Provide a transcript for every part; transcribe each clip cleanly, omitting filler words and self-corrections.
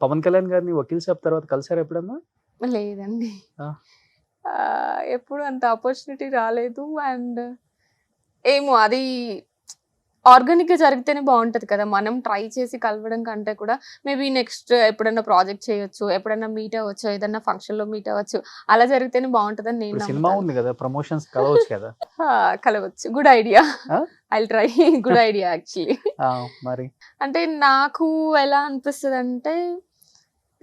పవన్ కళ్యాణ్ గారిని వకీల్ సాబ్ తర్వాత కలిసారా ఎప్పుడన్నా? లేదండి. ఆ! ఎప్పుడు అంత ఆపర్చునిటీ రాలేదు. అండ్ ఏమో అది ఆర్గానిక్‌గా జరిగితేనే బావుంటది కదా! మనం ట్రై చేసి కలవడం కంటే కూడా మేబీ నెక్స్ట్ ఎప్పుడన్నా ప్రాజెక్ట్ చేయొచ్చు, ఎప్పుడన్నా మీట్ అవ్వచ్చు, ఏదన్నా ఫంక్షన్‌లో మీట్ అవ్వచ్చు. అలా జరిగితేనే బావుంటదని నేను ఇప్పుడు సినిమా నమ్ముతాను. ఉంది కదా! ప్రమోషన్స్ కలవచ్చు కదా! ఆ! కలవచ్చు. Good idea. ఆ! I will try. Good idea actually. ఆ! మరి అంటే నాకు ఎలా అనిపిస్తదంటే,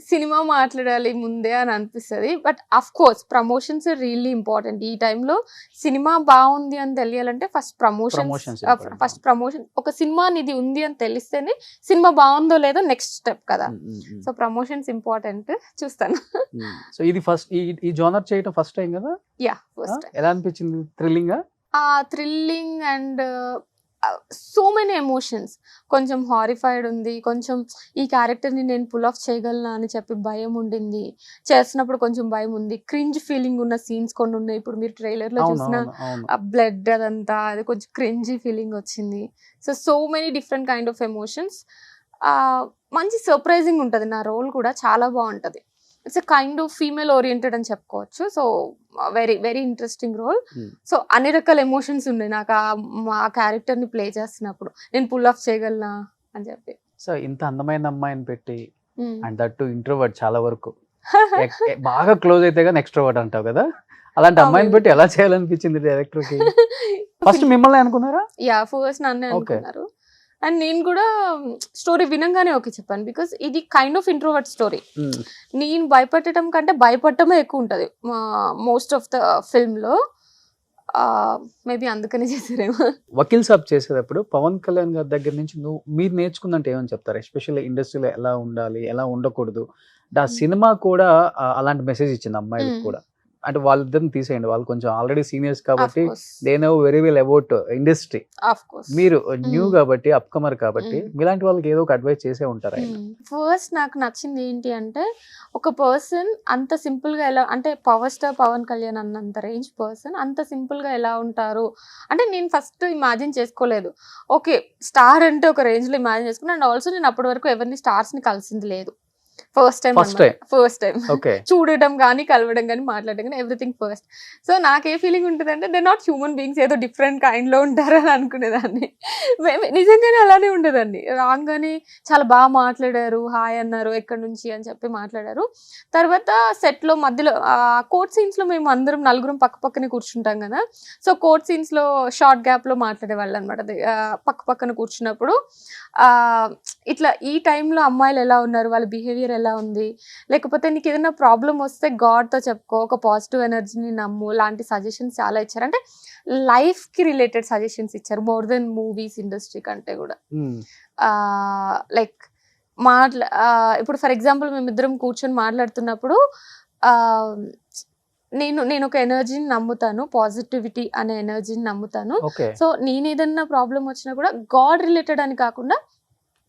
సినిమా మాట్లాడాలి ముందే అని అనిపిస్తది. But of course promotions really important. ఈ టైంలో సినిమా బావుంది అని తెలియాలంటే ప్రమోషన్స్ ఇంపార్టెంట్. ఫస్ట్ ప్రమోషన్ ఒక సినిమా నీది ఉంది అని తెలిస్తేనే సినిమా బావుందో లేదో నెక్స్ట్ స్టెప్ కదా! Hmm. Hmm. Hmm. So promotions important. చూస్తాను. హ్మ్. సో ఇది ఫస్ట్ ఈ జోనర్ చేయటం ఫస్ట్ టైం కదా? యాహ్! ఆ! First time. ఎలా అనిపించింది? థ్రిల్లింగా? Thrilling and so many emotions. కొంచెం హారిఫైడ్ ఉంది. కొంచెం ఈ క్యారెక్టర్‌ని నేను పుల్ ఆఫ్ చేయగలనా అని చెప్పి భయం ఉండింది. చేస్తున్నప్పుడు కొంచెం భయం ఉంది. క్రింజ్ ఫీలింగ్ ఉన్న సీన్స్ కొన్ని ఉన్నాయి. ఇప్పుడు మీరు ట్రైలర్‌లో అవును. చూసిన అవును. అవును. ఆ బ్లడ్ అదంతా అది కొంచెం క్రింజీ ఫీలింగ్ వచ్చింది. So many different kind of emotions. మంచి సర్ప్రైజింగ్ ఉంటది. నా రోల్ కూడా చాలా బావుంటది. It's a kind of female oriented అని చెప్పుకోవచ్చు. So very very interesting role. Hmm. So అన్ని రకాల ఎమోషన్స్ ఉన్నాయి నాకు మా క్యారెక్టర్‌ని ప్లే చేస్తున్నప్పుడు. నేను పుల్ ఆఫ్ చేయగలనా అని చెప్పి. సో ఇంత అందమైన అమ్మాయిని పెట్టి హ్మ్. అండ్ దట్ టు ఇంట్రోవర్ట్ చాలా వరకు. బాగా క్లోజ్ అయితే గాని ఎక్స్‌ట్రోవర్ట్ అంటావు కదా! అలాంటి అమ్మాయిని అవును. పెట్టి ఎలా చేయాలనిపించింది డైరెక్టర్‌కి? ఫస్ట్ మిమ్మల్నే అనుకున్నారా? యాహ్! ఫస్ట్ నన్నే ఓకే. అనుకున్నారు. అండ్ నేను కూడా స్టోరీ వినంగానే ఓకే చెప్పాను. బికాజ్ ఇది కైండ్ ఆఫ్ ఇంట్రోవర్ట్ స్టోరీ. హ్మ్. నేను భయపెట్టడం కంటే భయపడటమే ఎక్కువుంటది. మోస్ట్ ఆఫ్ ద ఫిల్మ్‌లో. మేబీ అందుకనే చేసారేమో. వకీల్ సాబ్ చేసేటప్పుడు పవన్ కళ్యాణ్ గారి దగ్గర నుంచి మీరు నేర్చుకుందంటే ఏమని చెప్తారు? ఎస్పెషల్లీ ఇండస్ట్రీలో ఎలా ఉండాలి? ఎలా ఉండకూడదు? అంటే ఆ హ్మ్. సినిమా కూడా అలాంటి మెసేజ్ ఇచ్చింది అమ్మాయిలకి హ్మ్. కూడా. అంటే వాళ్ళిద్దరిని తీసేయండి. వాళ్ళు కొంచెం ఆల్రెడీ సీనియర్స్ ఆఫ్ కాబట్టి course. They know very well about industry. Of course. మీరు న్యూ హ్మ్. కాబట్టి, అప్‌కమర్ కాబట్టి హ్మ్. మీలాంటి వాళ్ళకి ఏదో ఒక అడ్వైస్ చేసే ఉంటారు ఆయన. ఫస్ట్ నాకు నచ్చింది ఏంటి అంటే, ఒక పర్సన్ అంత సింపుల్‌గా ఎలా అంటే పవర్ స్టార్ పవన్ కళ్యాణ్ అన్నంత రేంజ్ పర్సన్ అంత సింపుల్‌గా ఎలా ఉంటారు? అంటే నేను ఫస్ట్ ఇమాజిన్ చేసుకోలేదు. ఓకే. స్టార్ అంటే ఒక రేంజ్‌లో ఇమాజిన్ చేసుకున్నా. అండ్ ఆల్సో నేను అప్పటి వరకు ఎవరిని స్టార్స్‌ని కలిసింది లేదు. ఫస్ట్ టైమ్ ఫస్ట్ అన్నమాట. టైమ్. First time. ఓకే. చూడడం గానీ, కలవడం గానీ, మాట్లాడడం గానీ ఎవ్రీథింగ్ ఫస్ట్. సో నాకే ఫీలింగ్ ఉంటదంటే దే నాట్ హ్యూమన్ బీయింగ్స్ ఏదో డిఫరెంట్ కైండ్‌లో ఉంటారని అనుకునేదాన్ని. నిజంగానే అలానే ఉండేదాన్ని. రాంగానే చాలా మాట్లాడారు, హాయ్ అన్నారు, ఎక్కడి నుంచి అని చెప్పి మాట్లాడారు. తర్వాత సెట్‌లో మధ్యలో కోర్ట్ సీన్స్‌లో మేము అందరం నలుగురం పక్క పక్కనే కూర్చుంటాం గదా! సో కోర్ట్ సీన్స్‌లో షార్ట్ గ్యాప్‌లో మాట్లాడేవాళ్ళనమాట. పక్క పక్కన కూర్చున్నప్పుడు ఆహ్, ఇట్లా ఈ టైంలో అమ్మాయిలు ఎలా ఉన్నారు? వాళ్ళ బిహేవియర్ ఎలా ఉంది? లేకపోతే నీకేదైనా ప్రాబ్లమ్ వస్తే గాడ్‌తో చెప్పుకో, ఒక పాజిటివ్ ఎనర్జీని నమ్ము లాంటి సజెషన్స్ చాలా ఇచ్చారు. అంటే లైఫ్‌కి రిలేటెడ్ సజెషన్స్ ఇచ్చారు. మోర్ దెన్ మూవీస్ ఇండస్ట్రీ కంటే గూడా. హ్మ్. లైక్ ఇప్పుడు ఫర్ ఎగ్జాంపుల్ మేమిద్దరం కూర్చొని మాట్లాడుతున్నప్పుడు ఆహ్, నేనొక ఎనర్జీని నమ్ముతాను. పాజిటివిటీ అనే ఎనర్జీని నమ్ముతాను. ఓకే. సో నేనేదన్నా ప్రాబ్లమ్ వచ్చినా కూడా గాడ్ రిలేటెడ్ అని కాకుండా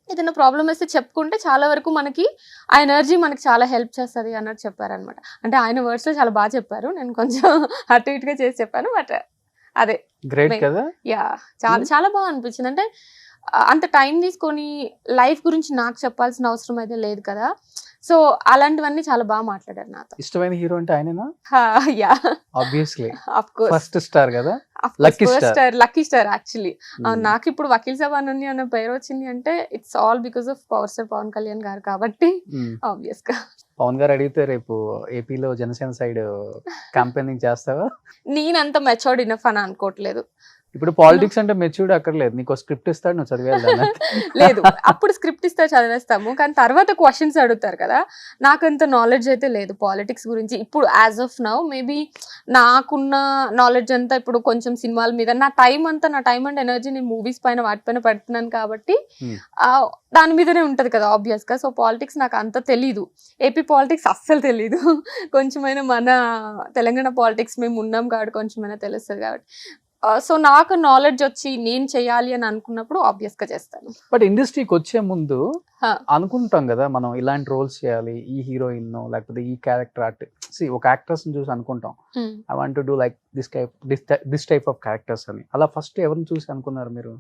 ఏదైనా ప్రాబ్లమ్ వస్తే చెప్పుకుంటే చాలా వరకు మనకి ఆ ఎనర్జీ మనకి చాలా హెల్ప్ చేస్తది అన్నట్టు చెప్పారనమాట. అంటే ఆయన వర్డ్స్‌లో చాలా చెప్పారు. నేను కొంచెం అటు ఇటుగా చేసి చెప్పాను. బట్ అదే గ్రేట్ మెయిన్. కదా! యాహ్! చాలా హ్మ్. చాలా అనిపించింది. అంటే అంత టైం తీసుకొని లైఫ్ గురించి నాకు చెప్పాల్సిన అవసరం అయితే లేదు కదా! సో అలాంటివన్నీ చాలా మాట్లాడారు నాతో. ఇష్టమైన హీరో అంటే ఆయనేనా? Yeah! Obviously. Of course. First star కదా! Of course. Lucky first star. Star, lucky star actually. Hmm. నాకిప్పుడు వకీల్ సాబ్ అనన్య అన్న పేరొచ్చింది అంటే it's all because of power star Pawan Kalyan garu కాబట్టి హ్మ్. ఆబ్వియస్‌గా. పవన్ గారు అడిగితే రేపు ఏపీలో జనసేన సైడ్ క్యాంపెయినింగ్ చేస్తావా? నేనంత మెచ్యూర్డ్ ఇనఫ్ అని అనుకోవట్లేదు. ఇప్పుడు పాలిటిక్స్ అంటే మెచ్యూర్డ్ అక్కర్లేదు. నీకో స్క్రిప్ట్ ఇస్తాడు నువ్వు చదివేయాలి దాన్ని. లేదు. అప్పుడు స్క్రిప్ట్ ఇస్తే చదివేస్తాము. కానీ తర్వాత క్వెషన్స్ అడుగుతారు కదా! నాకంత నాలెడ్జ్ అయితే లేదు పాలిటిక్స్ గురించి. ఇప్పుడు యాస్ ఆఫ్ నౌ మేబీ నాకున్న నాలెడ్జ్ అంతా ఇప్పుడు కొంచెం సినిమాల మీద నా టైమ్ అండ్ ఎనర్జీ నేను మూవీస్ పైన వాటిపైన పెడుతున్నాను కాబట్టి హ్మ్. ఆహ్, దాని మీదనే ఉంటది కదా! ఆబ్వియస్‌గా. సో పాలిటిక్స్ నాకు అంత తెలీదు. ఏపీ పాలిటిక్స్ అస్సలు తెలీదు. కొంచెమైనా మన తెలంగాణ పాలిటిక్స్ మేము ఉన్నాం కాబట్టి కొంచెమైనా తెలుస్తది కాబట్టి. సో నాకు నాలెడ్జ్ వచ్చి నేను చేయాలి అని అనుకున్నప్పుడు ఆబ్వియస్‌గా చేస్తాను. బట్ ఇండస్ట్రీకొచ్చే ముందు హా! అనుకుంటాం గదా! మనం ఇలాంటి రోల్స్ చేయాలి. ఈ హీరోయిన్నో లేకపోతే ఈ క్యారెక్టర్ ఒక యాక్ట్రెస్‌ని చూసి అనుకుంటాం. హ్మ్. I want to do like this type of characters అని. అలా ఫస్ట్ ఎవరిని చూసి అనుకున్నారు మీరు?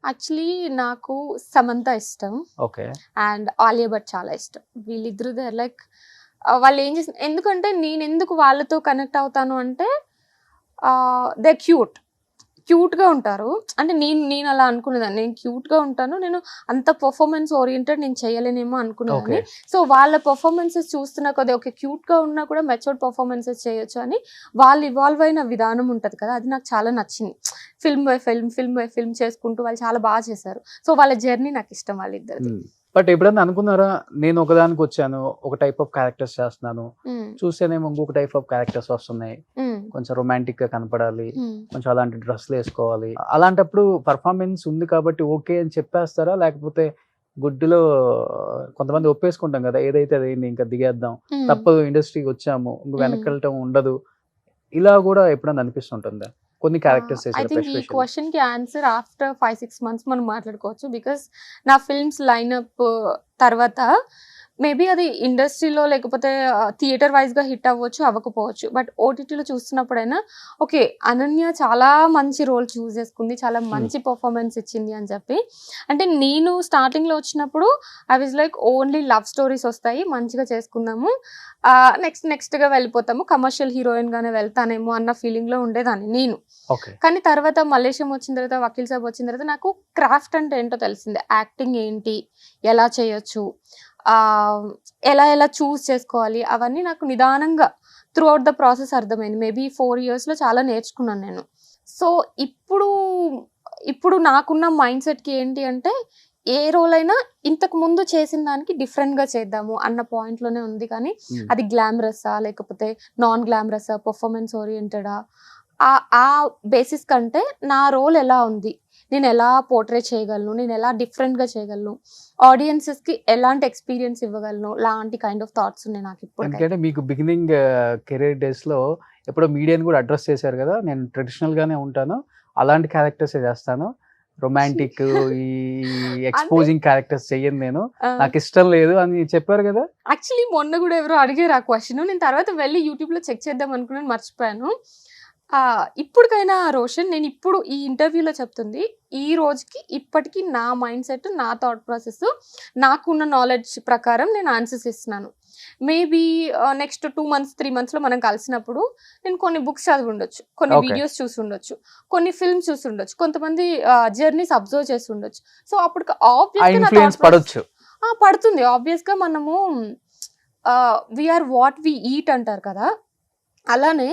యాక్చువల్లీ నాకు సమంత ఇష్టం ఓకే. అండ్ ఆలియా భట్ చాలా ఇష్టం. వీళ్ళిద్దరు దే లైక్ వాళ్ళు ఏం చేసిన, ఎందుకంటే నేను ఎందుకు వాళ్ళతో కనెక్ట్ అవుతాను అంటే దే క్యూట్గా ఉంటారు. అంటే నేను అలా అనుకునేదాన్ని, నేను క్యూట్గా ఉంటాను, నేను అంత పర్ఫార్మెన్స్ ఓరియంటెడ్ నేను చేయలేనేమో అనుకునేదాన్ని. సో వాళ్ళ పర్ఫార్మెన్సెస్ చూస్తున్నా కొద్దిగా ఓకే క్యూట్గా ఉన్నా కూడా మెచ్యూర్డ్ పర్ఫార్మెన్సెస్ చేయొచ్చు అని వాళ్ళు ఇవాల్వ్ అయిన విధానం ఉంటుంది కదా, అది నాకు చాలా నచ్చింది. ఫిల్మ్ బై ఫిల్మ్ చేసుకుంటూ వాళ్ళు చాలా బాగా చేశారు. సో వాళ్ళ జర్నీ నాకు ఇష్టం వాళ్ళిద్దరిది. బట్ ఎప్పుడన్నా అనుకున్నారా, నేను ఒకదానికి వచ్చాను, ఒక టైప్ ఆఫ్ క్యారెక్టర్స్ చేస్తున్నాను, చూస్తేనేమో ఇంకొక టైప్ ఆఫ్ క్యారెక్టర్స్ వస్తున్నాయి, కొంచెం రొమాంటిక్ గా కనపడాలి, కొంచెం అలాంటి డ్రెస్లు వేసుకోవాలి, అలాంటప్పుడు పర్ఫార్మెన్స్ ఉంది కాబట్టి ఓకే అని చెప్పేస్తారా, లేకపోతే గుడ్డులో కొంతమంది ఒప్పేసుకుంటాం కదా, ఏదైతే అదైంది ఇంకా దిగేద్దాం, తప్పదు ఇండస్ట్రీకి వచ్చాము, ఇంక వెనక్కి వెళ్ళటం ఉండదు, ఇలా కూడా ఎప్పుడన్నా అనిపిస్తుంటుందా కొన్ని క్యారెక్టర్స్ ఐ థింక్ ఈ క్వశ్చన్ కి ఆన్సర్ ఆఫ్టర్ 5-6 months మనం మాట్లాడుకోవచ్చు. బికాస్ నా ఫిల్మ్స్ లైనప్ తర్వాత మేబీ అది ఇండస్ట్రీలో లేకపోతే థియేటర్ వైజ్గా హిట్ అవ్వచ్చు అవ్వకపోవచ్చు, బట్ ఓటీటీలో చూస్తున్నప్పుడైనా ఓకే అనన్య చాలా మంచి రోల్ చూస్ చేసుకుంది, చాలా మంచి పర్ఫార్మెన్స్ ఇచ్చింది అని చెప్పి. అంటే నేను స్టార్టింగ్లో వచ్చినప్పుడు I was like only love stories వస్తాయి, మంచిగా చేసుకుందాము, నెక్స్ట్గా వెళ్ళిపోతాము, కమర్షియల్ హీరోయిన్గానే వెళ్తానేమో అన్న ఫీలింగ్లో ఉండేదాన్ని నేను. కానీ తర్వాత మలేషియం వచ్చిన తర్వాత, వకీల్ సాబ్ వచ్చిన తర్వాత నాకు క్రాఫ్ట్ అంటే ఏంటో తెలిసిందే, యాక్టింగ్ ఏంటి, ఎలా చేయొచ్చు, ఎలా చూస్ చేసుకోవాలి, అవన్నీ నాకు నిదానంగా త్రూ అవుట్ ద ప్రాసెస్ అర్థమైంది. మేబీ 4 yearsలో చాలా నేర్చుకున్నాను నేను. సో ఇప్పుడు నాకున్న మైండ్ సెట్కి ఏంటి అంటే ఏ రోల్ అయినా ఇంతకు ముందు చేసిన దానికి డిఫరెంట్గా చేద్దాము అన్న పాయింట్లోనే ఉంది. కానీ అది గ్లామరస్సా లేకపోతే నాన్ గ్లామరస్సా, పర్ఫార్మెన్స్ ఓరియంటెడా, ఆ బేసిస్ కంటే నా రోల్ ఎలా ఉంది, నేను ఎలా పోర్ట్రే చేయగలను, నేను ఎలా డిఫరెంట్గా చేయగలను, ఆడియన్సెస్కి ఎలాంటి ఎక్స్పీరియన్స్ ఇవ్వగలను, లాంటి కైండ్ ఆఫ్ థాట్స్ ఉన్నాయి నాకు ఇప్పుడు. ఎందుకంటే మీకు బిగినింగ్ కెరీర్ డేస్లో ఎప్పుడో మీడియాని కూడా అడ్రస్ చేశారు కదా, నేను ట్రెడిషనల్గానే ఉంటాను, అలాంటి క్యారెక్టర్సే చేస్తాను, రొమాంటిక్ ఈ ఎక్స్పోజింగ్ క్యారెక్టర్స్ చెయ్యను, నేను నాకు ఇష్టం లేదు అని చెప్పారు కదా. యాక్చువల్లీ మొన్న కూడా ఎవరో అడిగారు ఆ క్వశ్చన్, నేను తర్వాత వెళ్ళి యూట్యూబ్లో చెక్ చేద్దాం అనుకున్నాను, మర్చిపోయాను. ఇప్పటికైనా రోషన్, నేను ఇప్పుడు ఈ ఇంటర్వ్యూలో చెప్తుంది, ఈ రోజుకి ఇప్పటికీ నా మైండ్ సెట్, నా థాట్ ప్రాసెస్, నాకున్న నాలెడ్జ్ ప్రకారం నేను ఆన్సర్స్ ఇస్తున్నాను. మేబీ నెక్స్ట్ 2 months 3 monthsలో మనం కలిసినప్పుడు నేను కొన్ని బుక్స్ చదివి ఉండొచ్చు, కొన్ని వీడియోస్ చూసి ఉండొచ్చు, కొన్ని ఫిల్మ్స్ చూసి ఉండొచ్చు, కొంతమంది జర్నీస్ అబ్జర్వ్ చేసి ఉండొచ్చు. సో అప్పుడు పడుతుంది ఆబ్వియస్గా. మనము వీఆర్ వాట్ వి ఈట్ అంటారు కదా, అలానే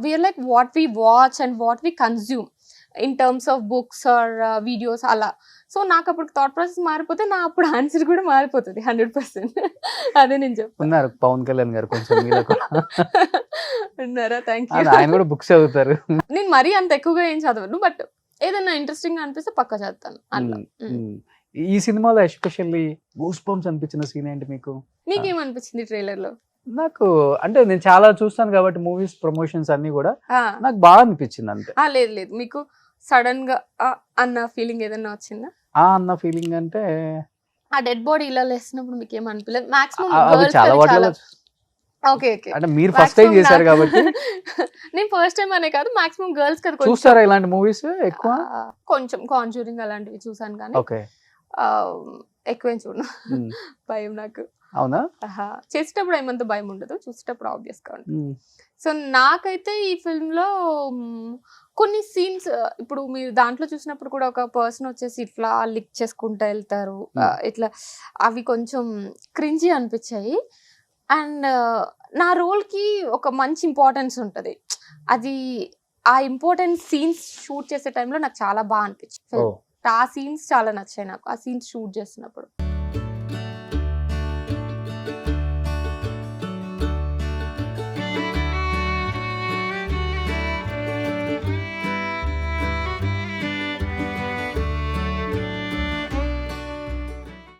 we are like what we watch and what we consume in terms of books or videos అలా. సో నాకు అప్పుడు థాట్ ప్రాసెస్ మారిపోతే నా అప్పుడు ఆన్సర్ కూడా మారిపోతుంది 100%. అదే నేను చెప్తున్నారు. పవన్ కళ్యాణ్ గారు కొంచెం ఉన్నారా? Thank you. ఆయన కూడా బుక్స్ చదువుతారు. నేను మరీ అంత ఎక్కువగా ఏం చదవను, బట్ ఏదైనా ఇంట్రెస్టింగ్ అనిపిస్తే పక్కా చదువుతాను అట్లా. ఈ సినిమాలో ఎస్పెషల్లీ గూస్ బంప్స్ అనిపించిన సీన్ ఏంటి మీకు? మీకేమనిపించింది ట్రైలర్ లో? నాకు అంటే నేను చాలా చూస్తాను కాబట్టి మూవీస్ ప్రమోషన్స్ అన్ని కూడా నాకు బాగా అనిపించింది అంతే. లేదు మీకు సడన్ గా అన్న ఫీలింగ్ ఏదైనా వచ్చిందా? అన్న ఫీలింగ్ అంటే ఆ డెడ్ బాడీ ఇలా లేసినప్పుడు మీకు ఏమనిపించలేదు? మాక్సిమం చాలా వాటిలో ఓకే అంటే మీరు ఫస్ట్ టైం చేశారు కాబట్టి. నేను ఫస్ట్ టైం అనే కాదు, మాక్సిమం గర్ల్స్ కదా చూస్తారా ఇలాంటి మూవీస్ ఎక్కువ? కొంచెం కాంజూరింగ్ అలాంటివి చూసాను కానీ ఎక్కువేం చూడను, భయం నాకు. అవునా? చేసేటప్పుడు ఏమంత భయం ఉండదు, చూసేటప్పుడు ఆబ్వియస్ గా ఉంటుంది. సో నాకైతే ఈ ఫిల్మ్ లో కొన్ని సీన్స్, ఇప్పుడు మీరు దాంట్లో చూసినప్పుడు కూడా ఒక పర్సన్ వచ్చేసి ఇట్లా లిక్ చేసుకుంటూ వెళ్తారు, ఇట్లా అవి కొంచెం క్రింజీ అనిపించాయి. అండ్ నా రోల్ కి ఒక మంచి ఇంపార్టెన్స్ ఉంటుంది, అది ఆ ఇంపార్టెంట్ సీన్స్ షూట్ చేసే టైంలో నాకు చాలా బాగా అనిపించింది. ఆ సీన్స్ చాలా నచ్చాయి నాకు, ఆ సీన్స్ షూట్ చేస్తున్నప్పుడు.